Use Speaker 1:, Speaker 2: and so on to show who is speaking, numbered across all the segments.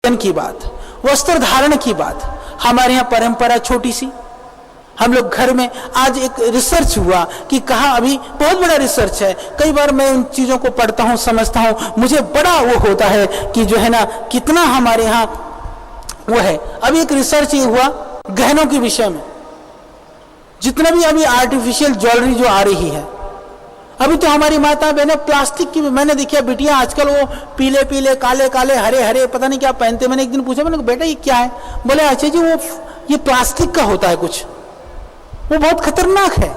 Speaker 1: वेतन की बात, वस्त्र धारण की बात। हमारे यहाँ परंपरा छोटी सी, हम लोग घर में, आज एक रिसर्च हुआ कि कहा, अभी बहुत बड़ा रिसर्च है, कई बार मैं उन चीजों को पढ़ता हूँ, समझता हूँ, मुझे बड़ा वो होता है कि जो है ना कितना हमारे यहाँ वो है। अभी एक रिसर्च ये हुआ गहनों के विषय में, जितना भी अभी आर्टिफिशियल ज्वेलरी जो आ रही है, अभी तो हमारी माता बहनें प्लास्टिक की, मैंने देखा बिटिया आजकल वो पीले पीले काले काले हरे हरे पता नहीं क्या पहनते। मैंने एक दिन पूछा, मैंने बेटा ये क्या है? बोले अच्छा जी वो ये प्लास्टिक का होता है कुछ, वो बहुत खतरनाक है।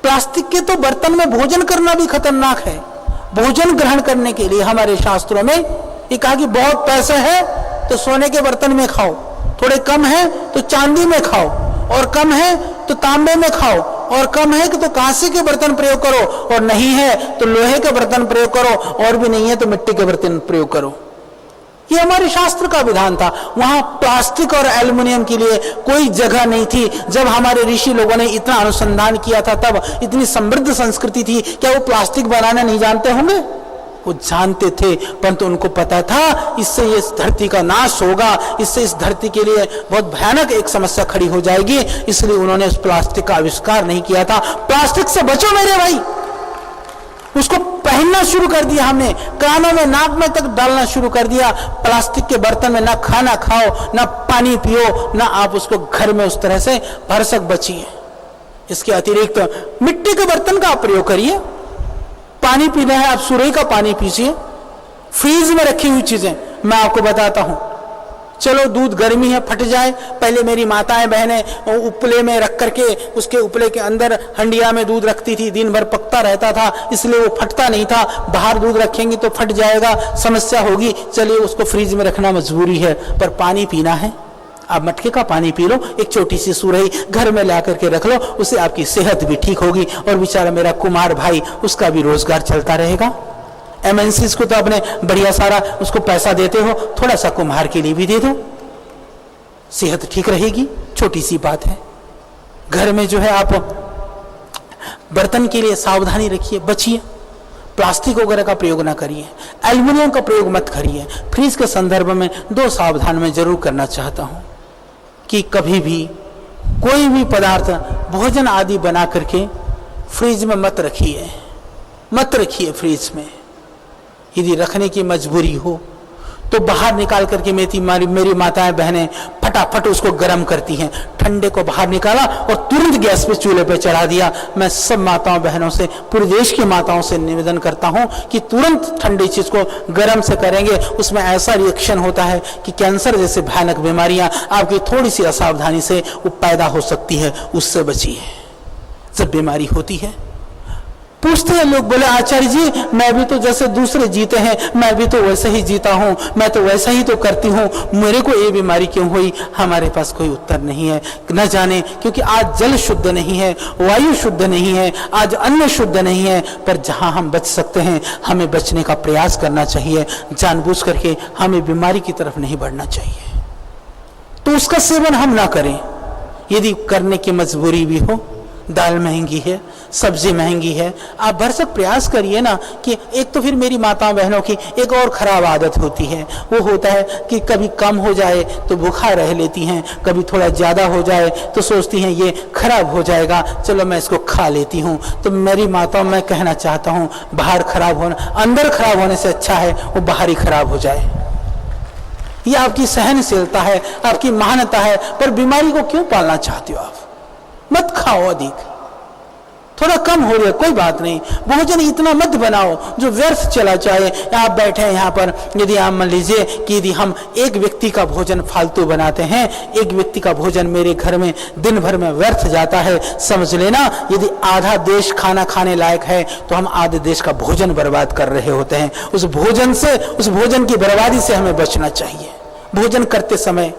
Speaker 1: प्लास्टिक के तो बर्तन में भोजन करना भी खतरनाक है। भोजन ग्रहण करने के लिए हमारे शास्त्रों में ये कहा कि बहुत पैसा है तो सोने के बर्तन में खाओ, थोड़े कम है तो चांदी में खाओ, और कम है तो तांबे में खाओ, और कम है कि तो कांसे के बर्तन प्रयोग करो, और नहीं है तो लोहे के बर्तन प्रयोग करो, और भी नहीं है तो मिट्टी के बर्तन प्रयोग करो। ये हमारे शास्त्र का विधान था। वहां प्लास्टिक और एल्युमिनियम के लिए कोई जगह नहीं थी। जब हमारे ऋषि लोगों ने इतना अनुसंधान किया था, तब इतनी समृद्ध संस्कृति थी। क्या वो प्लास्टिक बनाना नहीं जानते होंगे? वो जानते थे, परंतु उनको पता था इससे इस धरती का नाश होगा, इससे इस धरती के लिए बहुत भयानक एक समस्या खड़ी हो जाएगी, इसलिए उन्होंने उस प्लास्टिक का आविष्कार नहीं किया था। प्लास्टिक से बचो मेरे भाई, उसको पहनना शुरू कर दिया हमने, कानों में नाक में तक डालना शुरू कर दिया। प्लास्टिक के बर्तन में ना खाना खाओ, ना पानी पियो, ना आप उसको घर में उस तरह से भरसक बचिए। इसके अतिरिक्त मिट्टी के बर्तन का आप प्रयोग करिए। पानी पीना है आप सुरई का पानी पीजिए। फ्रीज में रखी हुई चीजें मैं आपको बताता हूं, चलो दूध गर्मी है फट जाए, पहले मेरी माताएं बहनें उपले में रख करके उसके उपले के अंदर हंडिया में दूध रखती थी, दिन भर पकता रहता था, इसलिए वो फटता नहीं था। बाहर दूध रखेंगे तो फट जाएगा, समस्या होगी, चलिए उसको फ्रीज में रखना मजबूरी है। पर पानी पीना है, आप मटके का पानी पी लो, एक छोटी सी सुरही घर में ला करके रख लो, उससे आपकी सेहत भी ठीक होगी, और बेचारा मेरा कुमार भाई उसका भी रोजगार चलता रहेगा। एमएनसीज को तो अपने बढ़िया सारा उसको पैसा देते हो, थोड़ा सा कुम्हार के लिए भी दे दो, सेहत ठीक रहेगी। छोटी सी बात है। घर में जो है आप बर्तन के लिए सावधानी रखिए, बचिए, प्लास्टिक वगैरह का प्रयोग ना करिए, एल्युमिनियम का प्रयोग मत करिए। फ्रीज के संदर्भ में दो सावधान मैं जरूर करना चाहता हूं कि कभी भी कोई भी पदार्थ भोजन आदि बना करके फ्रीज में मत रखिए, मत रखिए फ्रीज में। यदि रखने की मजबूरी हो तो बाहर निकाल करके मेरी माताएं बहनें फटाफट उसको गर्म करती हैं। ठंडे को बाहर निकाला और तुरंत गैस पे चूल्हे पे चढ़ा दिया। मैं सब माताओं बहनों से, पूरे देश की माताओं से निवेदन करता हूं कि तुरंत ठंडी चीज को गर्म से करेंगे, उसमें ऐसा रिएक्शन होता है कि कैंसर जैसे भयानक बीमारियां आपकी थोड़ी सी असावधानी से वो पैदा हो सकती है, उससे बचिए। जब बीमारी होती है पूछते हैं लोग, बोले आचार्य जी मैं भी तो जैसे दूसरे जीते हैं, मैं भी तो वैसे ही जीता हूं, मैं तो वैसा ही तो करती हूं, मेरे को ये बीमारी क्यों हुई? हमारे पास कोई उत्तर नहीं है, न जाने क्योंकि आज जल शुद्ध नहीं है, वायु शुद्ध नहीं है, आज अन्न शुद्ध नहीं है। पर जहां हम बच सकते हैं हमें बचने का प्रयास करना चाहिए, जानबूझ करके हमें बीमारी की तरफ नहीं बढ़ना चाहिए। तो उसका सेवन हम ना करें। यदि करने की मजबूरी भी हो, दाल महंगी है, सब्जी महंगी है, आप भरसक प्रयास करिए ना। कि एक तो फिर मेरी माताओं बहनों की एक और खराब आदत होती है, वो होता है कि कभी कम हो जाए तो भूखा रह लेती हैं, कभी थोड़ा ज्यादा हो जाए तो सोचती हैं ये खराब हो जाएगा, चलो मैं इसको खा लेती हूँ। तो मेरी माताओं मैं कहना चाहता हूँ, बाहर खराब होना, अंदर खराब होने से अच्छा है वो बाहर ही खराब हो जाए। ये आपकी सहनशीलता है, आपकी महानता है। पर बीमारी को क्यों पालना चाहते हो आप? मत खाओ अधिक, थोड़ा कम हो रहा है कोई बात नहीं। भोजन इतना मत बनाओ जो व्यर्थ चला जाए। आप बैठे हैं यहाँ पर, यदि आप मान लीजिए कि यदि हम एक व्यक्ति का भोजन फालतू बनाते हैं, एक व्यक्ति का भोजन मेरे घर में दिन भर में व्यर्थ जाता है, समझ लेना यदि आधा देश खाना खाने लायक है तो हम आधे देश का भोजन बर्बाद कर रहे होते हैं। उस भोजन से, उस भोजन की बर्बादी से हमें बचना चाहिए। भोजन करते समय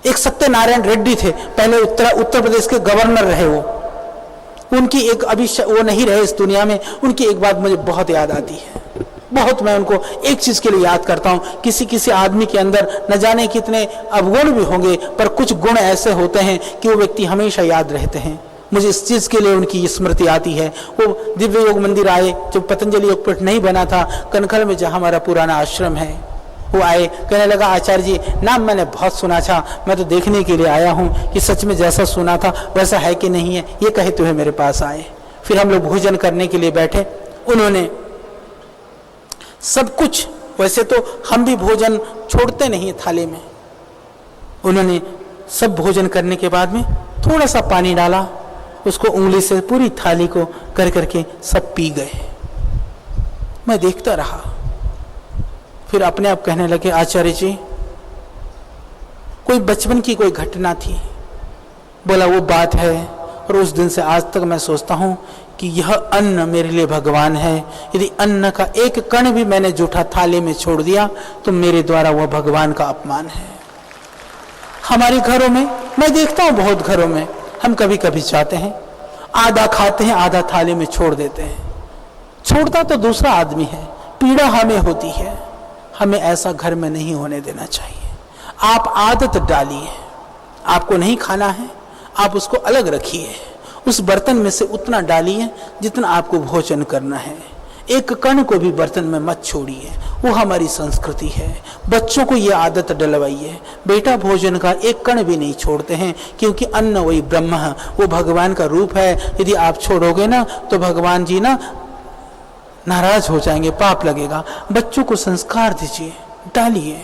Speaker 1: एक सत्यनारायण रेड्डी थे, पहले उत्तर प्रदेश के गवर्नर रहे वो, उनकी एक, अभी वो नहीं रहे इस दुनिया में, उनकी एक बात मुझे बहुत याद आती है। बहुत मैं उनको एक चीज के लिए याद करता हूँ। किसी किसी आदमी के अंदर न जाने कितने अवगुण भी होंगे, पर कुछ गुण ऐसे होते हैं कि वो व्यक्ति हमेशा याद रहते हैं। मुझे इस चीज के लिए उनकी स्मृति आती है। वो दिव्य योग मंदिर आए, जो पतंजलि योगपीठ नहीं बना था, कनखल में जहाँ हमारा पुराना आश्रम है, वो आए, कहने लगा आचार्य जी नाम मैंने बहुत सुना था, मैं तो देखने के लिए आया हूँ कि सच में जैसा सुना था वैसा है कि नहीं है, ये कहे तुम्हें मेरे पास आए। फिर हम लोग भोजन करने के लिए बैठे। उन्होंने सब कुछ, वैसे तो हम भी भोजन छोड़ते नहीं है थाली में, उन्होंने सब भोजन करने के बाद में थोड़ा सा पानी डाला, उसको उंगली से पूरी थाली को कर करके सब पी गए। मैं देखता रहा। फिर अपने आप कहने लगे आचार्य जी कोई बचपन की कोई घटना थी। बोला वो बात है, और उस दिन से आज तक मैं सोचता हूं कि यह अन्न मेरे लिए भगवान है। यदि अन्न का एक कण भी मैंने जूठा थाली में छोड़ दिया तो मेरे द्वारा वह भगवान का अपमान है। हमारे घरों में मैं देखता हूं, बहुत घरों में हम कभी कभी चाहते हैं, आधा खाते हैं, आधा थाली में छोड़ देते हैं। छोड़ता तो दूसरा आदमी है, पीड़ा हमें होती है। हमें ऐसा घर में नहीं होने देना चाहिए। आप आदत डालिए, आपको नहीं खाना है आप उसको अलग रखिए, उस बर्तन में से उतना डालिए जितना आपको भोजन करना है। एक कण को भी बर्तन में मत छोड़िए, वो हमारी संस्कृति है। बच्चों को ये आदत डलवाइए, बेटा भोजन का एक कण भी नहीं छोड़ते हैं, क्योंकि अन्न वही ब्रह्म है, वो भगवान का रूप है। यदि आप छोड़ोगे ना तो भगवान जी ना नाराज हो जाएंगे, पाप लगेगा। बच्चों को संस्कार दीजिए, डालिए।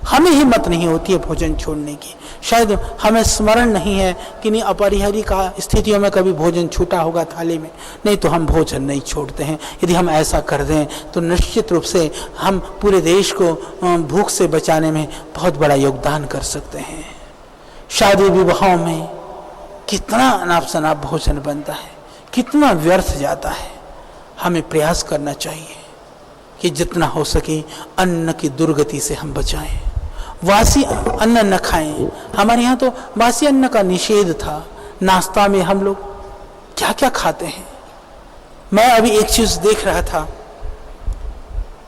Speaker 1: हमें हिम्मत नहीं होती है भोजन छोड़ने की, शायद हमें स्मरण नहीं है कि नहीं अपरिहार्य का स्थितियों में कभी भोजन छूटा होगा थाली में, नहीं तो हम भोजन नहीं छोड़ते हैं। यदि हम ऐसा कर दें तो निश्चित रूप से हम पूरे देश को भूख से बचाने में बहुत बड़ा योगदान कर सकते हैं। शादी विवाहों में कितना अनाप शनाप भोजन बनता है, कितना व्यर्थ जाता है। हमें प्रयास करना चाहिए कि जितना हो सके अन्न की दुर्गति से हम बचाएं, वासी अन्न न खाएं। हमारे यहाँ तो वासी अन्न का निषेध था। नाश्ता में हम लोग क्या क्या खाते हैं। मैं अभी एक चीज देख रहा था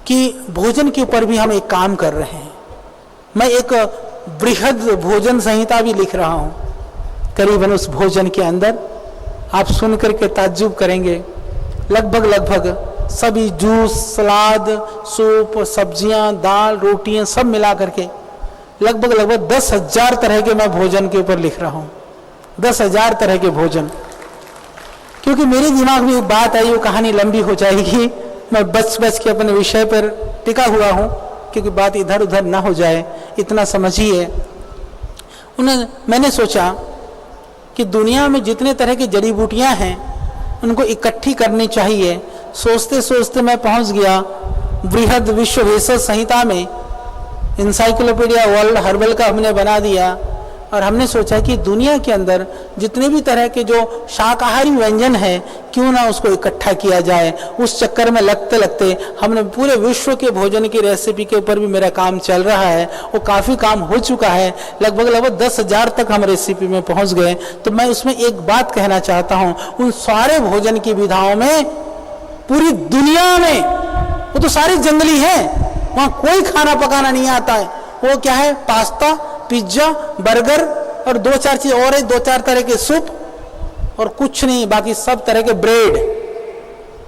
Speaker 1: कि भोजन के ऊपर भी हम एक काम कर रहे हैं। मैं एक बृहद भोजन संहिता भी लिख रहा हूं। करीबन उस भोजन के अंदर आप सुन करके ताज्जुब करेंगे, लगभग सभी जूस, सलाद, सूप, सब्जियां, दाल, रोटियां सब मिला करके लगभग 10,000 तरह के मैं भोजन के ऊपर लिख रहा हूं। 10,000 तरह के भोजन। क्योंकि मेरे दिमाग में एक बात आई, वो कहानी लंबी हो जाएगी, मैं बच के अपने विषय पर टिका हुआ हूं क्योंकि बात इधर उधर ना हो जाए, इतना समझिए। मैंने सोचा कि दुनिया में जितने तरह की जड़ी बूटियां हैं उनको इकट्ठी करनी चाहिए। सोचते सोचते मैं पहुंच गया बृहद विश्व भेषज संहिता में। इंसाइक्लोपीडिया वर्ल्ड हर्बल का हमने बना दिया, और हमने सोचा कि दुनिया के अंदर जितने भी तरह के जो शाकाहारी व्यंजन है क्यों ना उसको इकट्ठा किया जाए। उस चक्कर में लगते लगते हमने पूरे विश्व के भोजन की रेसिपी के ऊपर भी मेरा काम चल रहा है, वो काफ़ी काम हो चुका है। लगभग 10,000 तक हम रेसिपी में पहुंच गए। तो मैं उसमें एक बात कहना चाहता हूँ, उन सारे भोजन की विधाओं में पूरी दुनिया में वो तो सारे जंगली हैं, वहाँ कोई खाना पकाना नहीं आता है। वो क्या है, पास्ता, पिज्जा, बर्गर और 2-4 चीज और है, 2-4 तरह के सूप और कुछ नहीं, बाकी सब तरह के ब्रेड।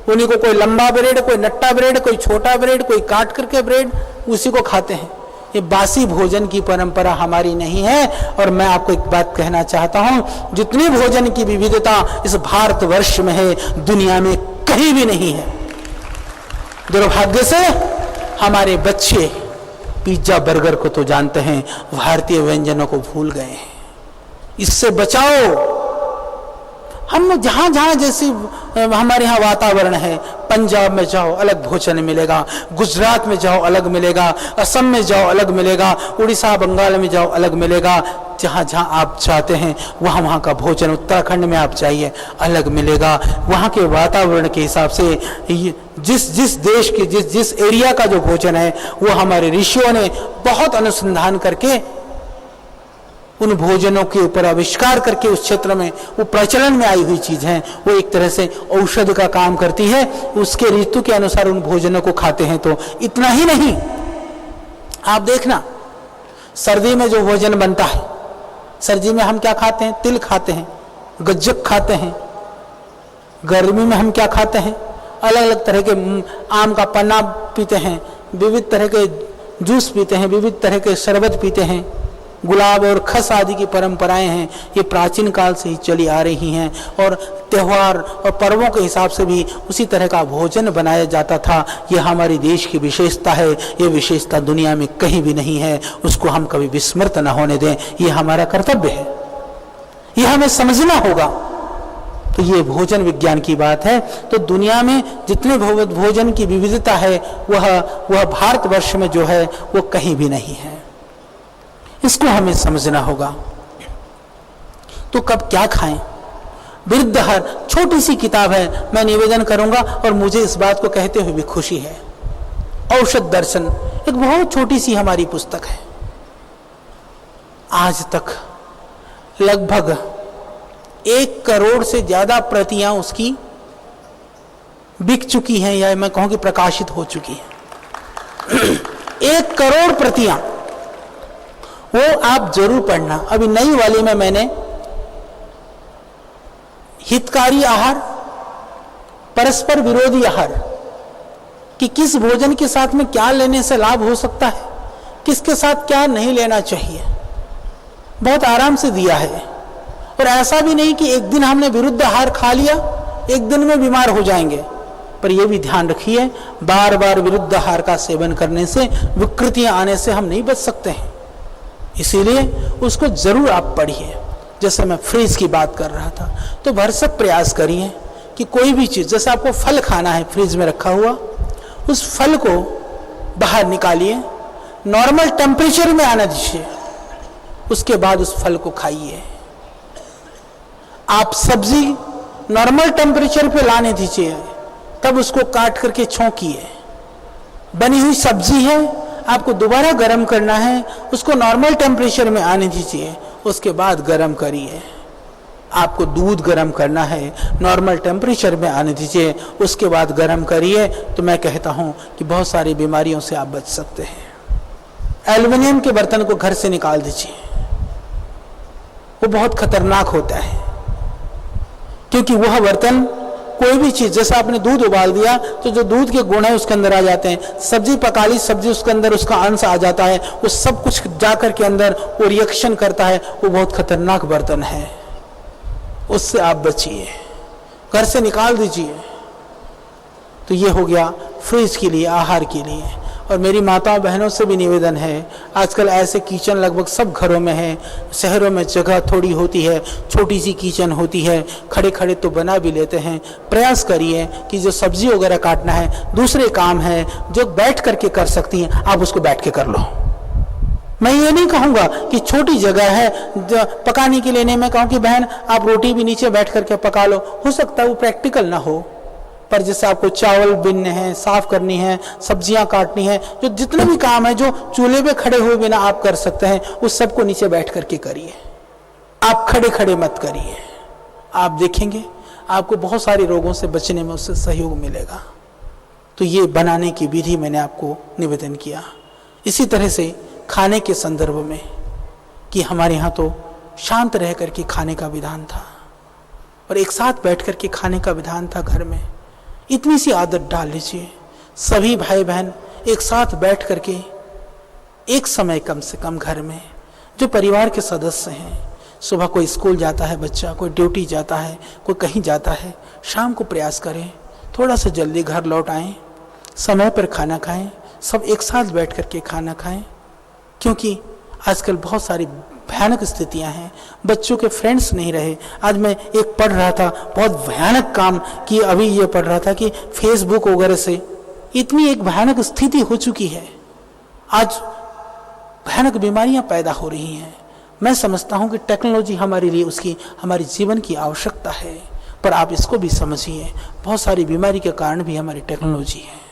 Speaker 1: उन्हीं को कोई लंबा ब्रेड, कोई नट्टा ब्रेड, कोई छोटा ब्रेड, कोई काट करके ब्रेड, उसी को खाते हैं। ये बासी भोजन की परंपरा हमारी नहीं है। और मैं आपको एक बात कहना चाहता हूं, जितनी भोजन की विविधता इस भारतवर्ष में है दुनिया में कहीं भी नहीं है। दुर्भाग्य से हमारे बच्चे पिज्जा बर्गर को तो जानते हैं, भारतीय व्यंजनों को भूल गए हैं। इससे बचाओ। हम जहां जहां जैसे हमारे यहाँ वातावरण है, पंजाब में जाओ अलग भोजन मिलेगा, गुजरात में जाओ अलग मिलेगा, असम में जाओ अलग मिलेगा, उड़ीसा बंगाल में जाओ अलग मिलेगा। जहां जहां आप चाहते हैं वहां वहां का भोजन, उत्तराखंड में आप जाइए अलग मिलेगा। वहां के वातावरण के हिसाब से जिस देश के जिस एरिया का जो भोजन है वो हमारे ऋषियों ने बहुत अनुसंधान करके उन भोजनों के ऊपर आविष्कार करके उस क्षेत्र में वो प्रचलन में आई हुई चीज है, वो एक तरह से औषध का काम करती है। उसके ऋतु के अनुसार उन भोजनों को खाते हैं। तो इतना ही नहीं, आप देखना सर्दी में जो भोजन बनता है, सर्दी में हम क्या खाते हैं, तिल खाते हैं, गज्जक खाते हैं। गर्मी में हम क्या खाते हैं, अलग अलग तरह के आम का पन्ना पीते हैं, विविध तरह के जूस पीते हैं, विविध तरह के शरबत पीते हैं, गुलाब और खस आदि की परंपराएं हैं, ये प्राचीन काल से ही चली आ रही हैं। और त्यौहार और पर्वों के हिसाब से भी उसी तरह का भोजन बनाया जाता था। ये हमारे देश की विशेषता है, ये विशेषता दुनिया में कहीं भी नहीं है, उसको हम कभी विस्मृत न होने दें। ये हमारा कर्तव्य है, ये हमें समझना होगा। तो ये भोजन विज्ञान की बात है। तो दुनिया में जितने भोजन की विविधता है वह भारतवर्ष में जो है वो कहीं भी नहीं है, इसको हमें समझना होगा। तो कब क्या खाएं? वृद्धहर छोटी सी किताब है, मैं निवेदन करूंगा और मुझे इस बात को कहते हुए भी खुशी है। औषध दर्शन एक बहुत छोटी सी हमारी पुस्तक है। आज तक लगभग 1 करोड़ से ज्यादा प्रतियां उसकी बिक चुकी हैं, या मैं कहूं कि प्रकाशित हो चुकी हैं। 1 करोड़ प्रतियां, वो आप जरूर पढ़ना। अभी नई वाली में मैंने हितकारी आहार, परस्पर विरोधी आहार, कि किस भोजन के साथ में क्या लेने से लाभ हो सकता है, किसके साथ क्या नहीं लेना चाहिए, बहुत आराम से दिया है। और ऐसा भी नहीं कि एक दिन हमने विरुद्ध आहार खा लिया, एक दिन में बीमार हो जाएंगे। पर यह भी ध्यान रखिए, बार बार विरुद्ध आहार का सेवन करने से विकृतियां आने से हम नहीं बच सकते हैं। इसीलिए उसको जरूर आप पढ़िए। जैसे मैं फ्रीज की बात कर रहा था, तो भरसक प्रयास करिए कि कोई भी चीज, जैसे आपको फल खाना है फ्रीज में रखा हुआ, उस फल को बाहर निकालिए, नॉर्मल टेम्परेचर में आना दीजिए, उसके बाद उस फल को खाइए। आप सब्जी नॉर्मल टेम्परेचर पे लाने दीजिए, तब उसको काट करके छौंकिए। बनी हुई सब्जी है, आपको दोबारा गर्म करना है, उसको नॉर्मल टेम्परेचर में आने दीजिए, उसके बाद गर्म करिए। आपको दूध गर्म करना है, नॉर्मल टेम्परेचर में आने दीजिए, उसके बाद गर्म करिए। तो मैं कहता हूं कि बहुत सारी बीमारियों से आप बच सकते हैं। एल्युमिनियम के बर्तन को घर से निकाल दीजिए, वो बहुत खतरनाक होता है, क्योंकि वह बर्तन कोई भी चीज, जैसे आपने दूध उबाल दिया तो जो दूध के गुण है उसके अंदर आ जाते हैं, सब्जी पका ली, सब्जी उसके अंदर उसका अंश आ जाता है, वो सब कुछ जाकर के अंदर वो रिएक्शन करता है, वो बहुत खतरनाक बर्तन है, उससे आप बचिए, घर से निकाल दीजिए। तो ये हो गया फ्रिज के लिए, आहार के लिए। और मेरी माताओं बहनों से भी निवेदन है, आजकल ऐसे किचन लगभग सब घरों में है, शहरों में जगह थोड़ी होती है, छोटी सी किचन होती है, खड़े खड़े तो बना भी लेते हैं। प्रयास करिए कि जो सब्जी वगैरह काटना है, दूसरे काम है जो बैठ करके कर सकती हैं, आप उसको बैठ के कर लो। मैं ये नहीं कहूँगा कि छोटी जगह है पकाने के लिए, नहीं, मैं कहूँ कि बहन आप रोटी भी नीचे बैठ करके पका लो। हो सकता है वो प्रैक्टिकल ना हो, पर जैसे आपको चावल बीनने हैं, साफ करनी है, सब्जियां काटनी है, जो जितने भी काम है जो चूल्हे पे खड़े हुए बिना आप कर सकते हैं, उस सबको नीचे बैठ करके करिए। आप खड़े खड़े मत करिए, आप देखेंगे आपको बहुत सारे रोगों से बचने में उससे सहयोग मिलेगा। तो ये बनाने की विधि मैंने आपको निवेदन किया। इसी तरह से खाने के संदर्भ में कि हमारे यहाँ तो शांत रह करके खाने का विधान था और एक साथ बैठ करके खाने का विधान था। घर में इतनी सी आदत डाल लीजिए, सभी भाई बहन एक साथ बैठ करके एक समय कम से कम घर में, जो परिवार के सदस्य हैं, सुबह कोई स्कूल जाता है बच्चा, कोई ड्यूटी जाता है, कोई कहीं जाता है, शाम को प्रयास करें थोड़ा सा जल्दी घर लौट आएं, समय पर खाना खाएं, सब एक साथ बैठ करके खाना खाएं। क्योंकि आजकल बहुत सारी भयानक स्थितियां हैं, बच्चों के फ्रेंड्स नहीं रहे। आज मैं एक पढ़ रहा था बहुत भयानक काम कि अभी ये पढ़ रहा था कि फेसबुक वगैरह से इतनी एक भयानक स्थिति हो चुकी है, आज भयानक बीमारियां पैदा हो रही हैं। मैं समझता हूं कि टेक्नोलॉजी हमारे लिए उसकी हमारे जीवन की आवश्यकता है, पर आप इसको भी समझिए, बहुत सारी बीमारी के कारण भी हमारी टेक्नोलॉजी है।